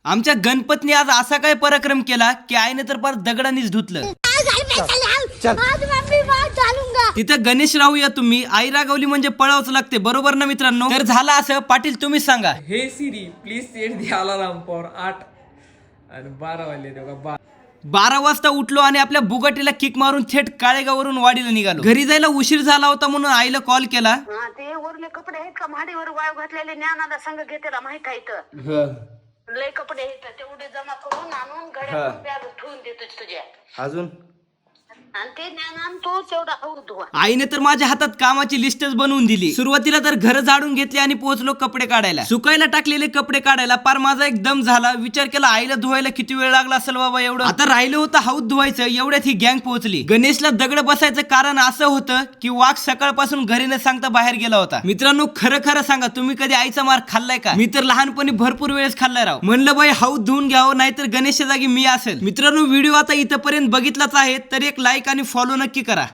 आमच्या गणपतीने आज असा काय पराक्रम केला की आईने तर फार दगडानेच धुतलं. तिथं गणेश राहूया तुम्ही, आई रागवली म्हणजे पळावच लागते, बरोबर ना मित्रांनो? तर झालं असं, पाटील तुम्हीच सांगा. Hey Siri please set the alarm for 8 आणि 12 वाजले तेव्हा 12 वाजता उठलो आणि आपल्या बुगाटीला किक मारून थेट काळेगाववरून वाडीला निघालो. घरी जायला उशीर झाला होता म्हणून आईला कॉल केला. ते वरले कपडे आहेत का माडीवर वाळू घातलेले ज्ञानाला संघ घेतेला माहित आहे तर लय कपडे आहेत तेवढे जमा करून आणून घड्या बॅग ठेवून देतो तुझ्या अजून आणि ते ज्ञान आणतो तेवढा हळू धुवा. आईने तर माझ्या हातात कामाची लिस्टच बनवून दिली. सुरुवातीला तर घर झाडून घेतले आणि पोहोचलो कपडे काढायला. सुकायला टाकलेले कपडे काढायला पार माझा एकदम झाला. विचार केला आईला धुवायला किती वेळ लागला असेल बाबा एवढं. आता राहिलं होतं हाऊत धुवायचं, एवढ्यात ही गँग पोहोचली. गणेशला दगड बसायचं कारण असं होतं की वाघ सकाळपासून घरी न सांगता बाहेर गेला होता. मित्रांनो खरं खरं सांगा, तुम्ही कधी आईचा मार खाल्लाय का? मी तर लहानपणी भरपूर वेळेस खाल्लाय राव. म्हणलं बाई हाऊत धुवून घ्यावं, नाहीतर गणेशच्या जागी मी असेल. मित्रांनो व्हिडिओ आता इथपर्यंत बघितलाच आहे तर एक लाईक आणि फॉलो नक्की करा.